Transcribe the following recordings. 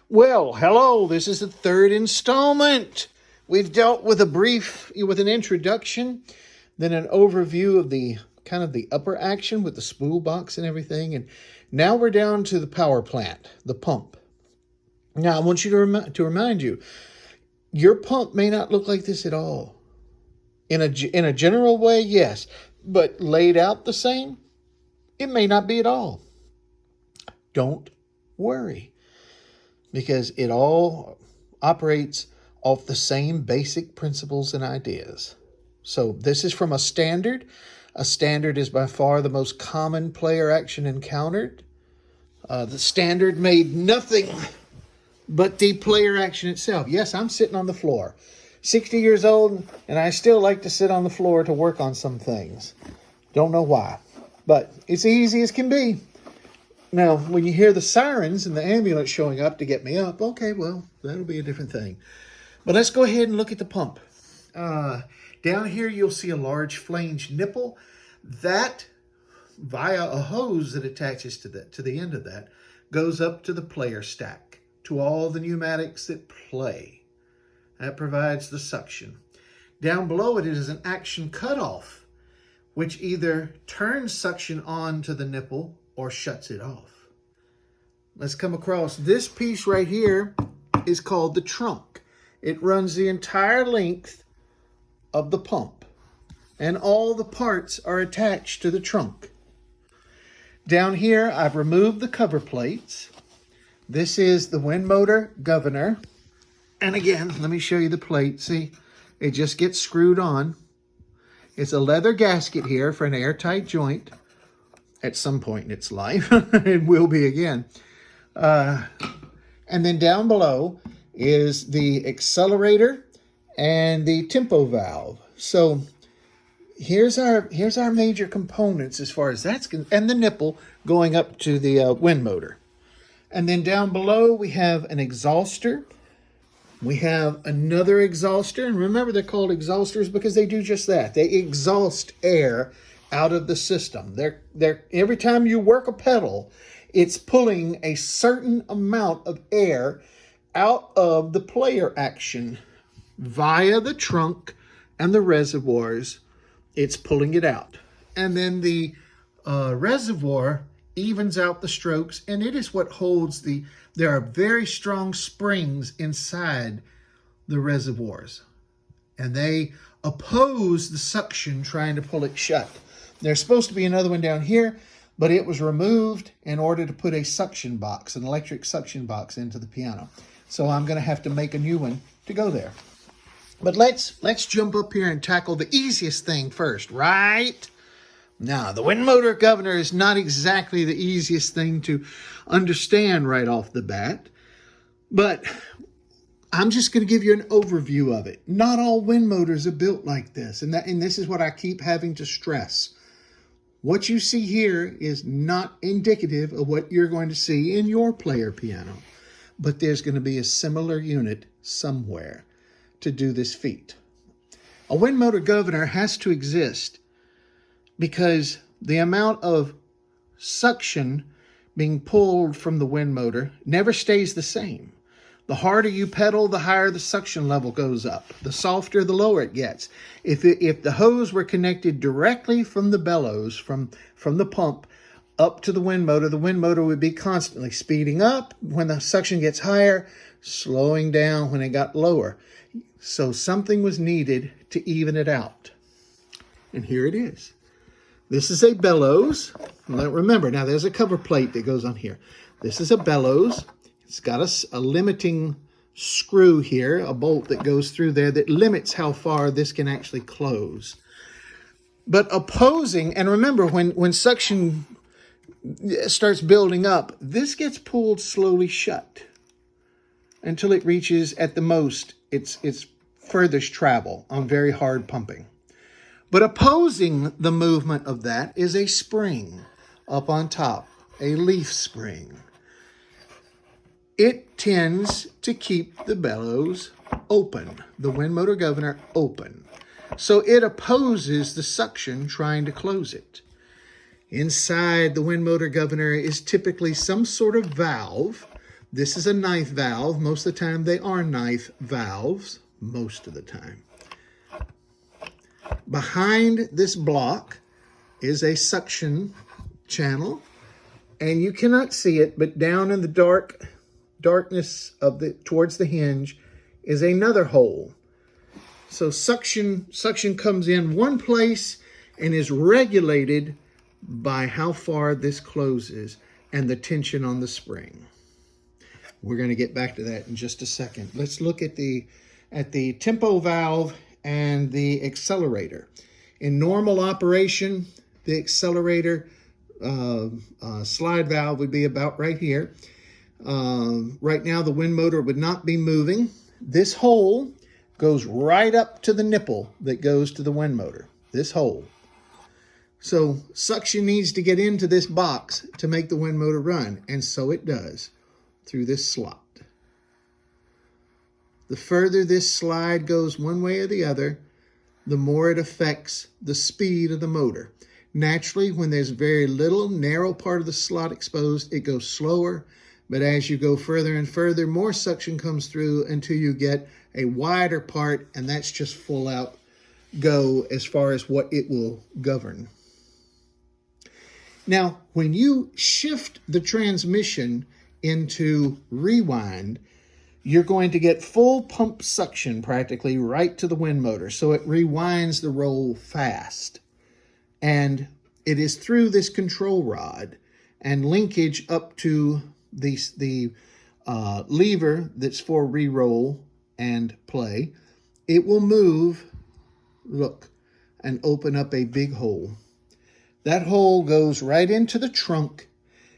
Well, hello, this is the third installment. We've dealt with with an introduction, then an overview of the kind of the upper action with the spool box and everything. And now we're down to the power plant, the pump. Now, I want you to remind you, your pump may not look like this at all. In a general way, yes, but laid out the same, it may not be at all. Don't worry, because it all operates off the same basic principles and ideas. So this is from a standard. A standard is by far the most common player action encountered. The standard made nothing but the player action itself. Yes, I'm sitting on the floor. 60 years old, and I still like to sit on the floor to work on some things. Don't know why, but it's easy as can be. Now, when you hear the sirens and the ambulance showing up to get me up, okay, well, that'll be a different thing. But let's go ahead and look at the pump. Down here, you'll see a large flange nipple. That, via a hose that attaches to the end of that, goes up to the player stack, to all the pneumatics that play. That provides the suction. Down below it is an action cutoff, which either turns suction on to the nipple or shuts it off. Let's come across this piece right here is called the trunk. It runs the entire length of the pump, and all the parts are attached to the trunk. Down here, I've removed the cover plates. This is the wind motor governor. And again, let me show you the plate. See, it just gets screwed on. It's a leather gasket here for an airtight joint at some point in its life. It will be again. And then down below is the accelerator and the tempo valve. So here's our major components as far as that's concerned, and the nipple going up to the wind motor. And then down below we have an exhauster. We have another exhauster, and remember they're called exhausters because they do just that. They exhaust air out of the system. They're every time you work a pedal, it's pulling a certain amount of air out of the player action via the trunk and the reservoirs. It's pulling it out. And then the reservoir evens out the strokes, and it is what holds there are very strong springs inside the reservoirs, and they oppose the suction trying to pull it shut. There's supposed to be another one down here, but it was removed in order to put a suction box, an electric suction box, into the piano. So I'm going to have to make a new one to go there. But let's jump up here and tackle the easiest thing first, right? Now, the wind motor governor is not exactly the easiest thing to understand right off the bat, but I'm just going to give you an overview of it. Not all wind motors are built like this, and this is what I keep having to stress. What you see here is not indicative of what you're going to see in your player piano, but there's going to be a similar unit somewhere to do this feat. A wind motor governor has to exist because the amount of suction being pulled from the wind motor never stays the same. The harder you pedal, the higher the suction level goes up. The softer, the lower it gets. If the hose were connected directly from the bellows, from the pump up to the wind motor would be constantly speeding up when the suction gets higher, slowing down when it got lower. So something was needed to even it out. And here it is. This is a bellows. Remember, now there's a cover plate that goes on here. This is a bellows. It's got a limiting screw here, a bolt that goes through there that limits how far this can actually close. But opposing, and remember, when suction starts building up, this gets pulled slowly shut until it reaches, at the most, its furthest travel on very hard pumping. But opposing the movement of that is a spring up on top, a leaf spring. It tends to keep the bellows open, the wind motor governor open. So it opposes the suction trying to close it. Inside the wind motor governor is typically some sort of valve This is a knife valve. Most of the time they are knife valves, most of the time. Behind this block is a suction channel, and you cannot see it, but down in the darkness of towards the hinge is another hole. So suction comes in one place and is regulated by how far this closes and the tension on the spring. We're going to get back to that in just a second. Let's look at the tempo valve and the accelerator. In normal operation, the accelerator slide valve would be about right here. Right now, the wind motor would not be moving. This hole goes right up to the nipple that goes to the wind motor, this hole. So suction needs to get into this box to make the wind motor run, and so it does through this slot. The further this slide goes one way or the other, the more it affects the speed of the motor. Naturally, when there's very little narrow part of the slot exposed, it goes slower. But as you go further and further, more suction comes through until you get a wider part, and that's just full out go as far as what it will govern. Now, when you shift the transmission into rewind, you're going to get full pump suction practically right to the wind motor. So it rewinds the roll fast. And it is through this control rod and linkage up to the lever that's for re-roll and play. It will move, look, and open up a big hole. That hole goes right into the trunk.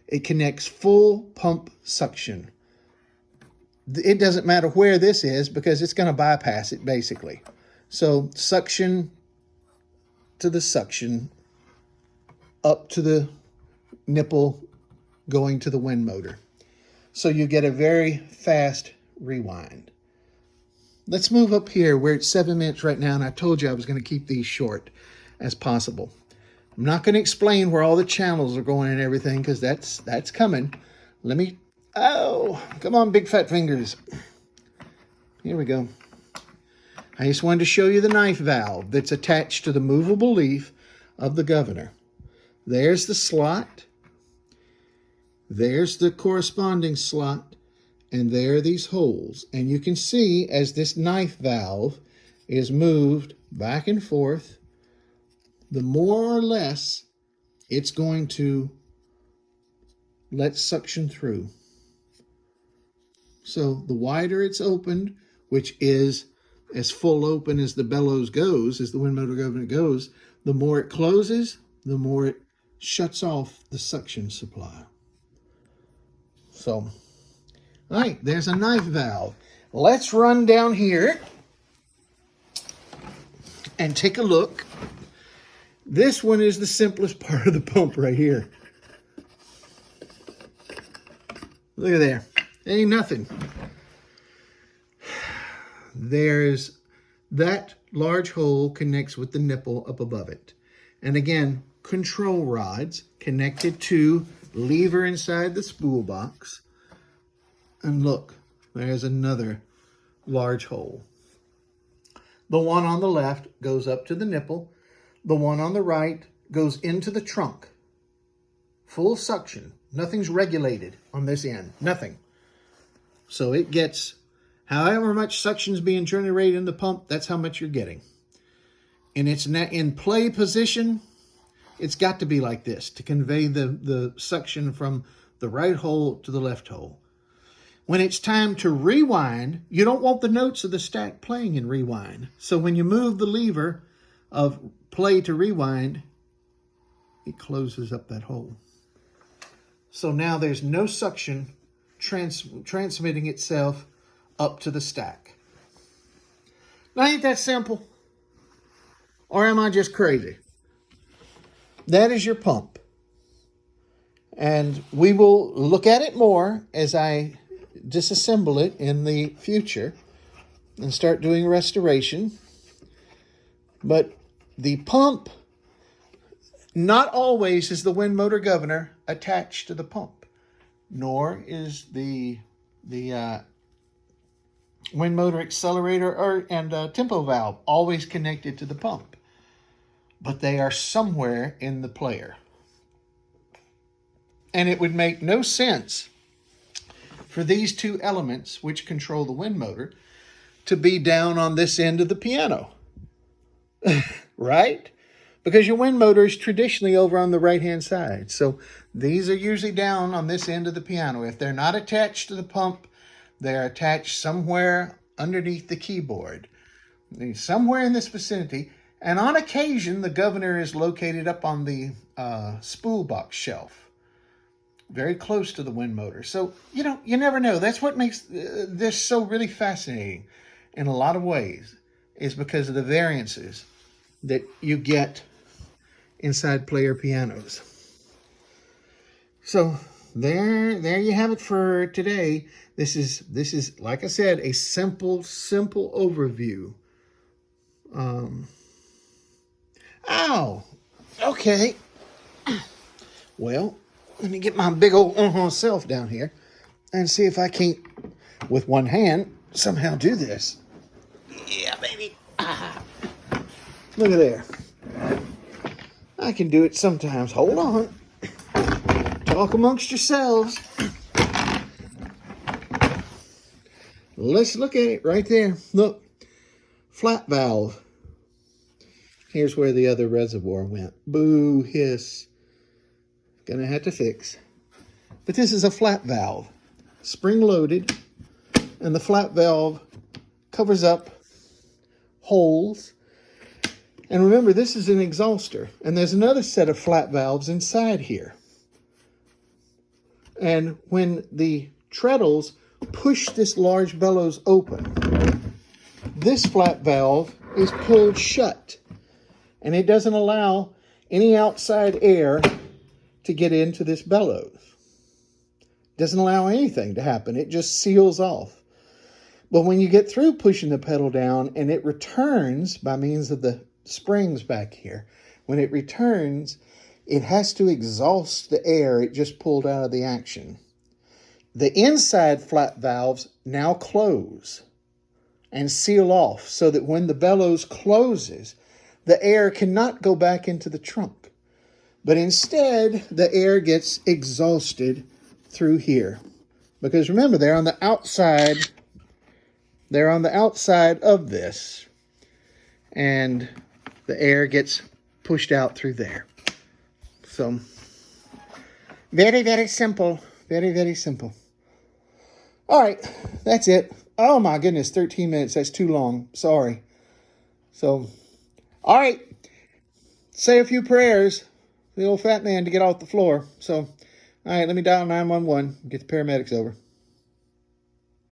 It connects full pump suction. It doesn't matter where this is because it's going to bypass it basically. So suction to the suction up to the nipple going to the wind motor. So you get a very fast rewind. Let's move up here. We're at 7 minutes right now, and I told you I was going to keep these short as possible. I'm not going to explain where all the channels are going and everything because that's coming. Oh, come on, big fat fingers. Here we go. I just wanted to show you the knife valve that's attached to the movable leaf of the governor. There's the slot. There's the corresponding slot. And there are these holes. And you can see as this knife valve is moved back and forth, the more or less it's going to let suction through. So the wider it's opened, which is as full open as the bellows goes, as the wind motor governor goes, the more it closes, the more it shuts off the suction supply. So, all right, there's a knife valve. Let's run down here and take a look. This one is the simplest part of the pump right here. Look at there. Ain't nothing. There's that large hole connects with the nipple up above it. And again, control rods connected to lever inside the spool box. And look, there's another large hole. The one on the left goes up to the nipple. The one on the right goes into the trunk. Full suction. Nothing's regulated on this end. Nothing. So it gets however much suction is being generated in the pump, that's how much you're getting. And it's in play position, it's got to be like this to convey the suction from the right hole to the left hole. When it's time to rewind, you don't want the notes of the stack playing in rewind. So when you move the lever of play to rewind, it closes up that hole. So now there's no suction transmitting itself up to the stack. Now, ain't that simple? Or am I just crazy? That is your pump. And we will look at it more as I disassemble it in the future and start doing restoration. But the pump, not always is the wind motor governor attached to the pump, nor is the the wind motor accelerator and tempo valve always connected to the pump, but they are somewhere in the player. And it would make no sense for these two elements, which control the wind motor, to be down on this end of the piano, right? Because your wind motor is traditionally over on the right-hand side. So these are usually down on this end of the piano. If they're not attached to the pump, they're attached somewhere underneath the keyboard, somewhere in this vicinity. And on occasion, the governor is located up on the spool box shelf, very close to the wind motor. So, you never know. That's what makes this so really fascinating in a lot of ways, is because of the variances that you get inside player pianos. So there you have it for today. This is like I said, a simple overview. Okay. Well, let me get my big old self down here and see if I can't, with one hand, somehow do this. Yeah, baby. Look at there. I can do it sometimes. Hold on. Talk amongst yourselves. Let's look at it right there. Look. Flat valve. Here's where the other reservoir went. Boo, hiss. Gonna have to fix. But this is a flat valve. Spring loaded. And the flat valve covers up holes. And remember, this is an exhauster. And there's another set of flat valves inside here. And when the treadles push this large bellows open, this flat valve is pulled shut. And it doesn't allow any outside air to get into this bellows. It doesn't allow anything to happen. It just seals off. But when you get through pushing the pedal down and it returns by means of the springs back here, when it returns, it has to exhaust the air it just pulled out of the action. The inside flat valves now close and seal off so that when the bellows closes, the air cannot go back into the trunk. But instead, the air gets exhausted through here. Because remember, they're on the outside of this. And the air gets pushed out through there. So, very, very simple. Very, very simple. All right, that's it. Oh my goodness, 13 minutes. That's too long. Sorry. So, all right. Say a few prayers for the old fat man to get off the floor. So, all right, let me dial 911. Get the paramedics over.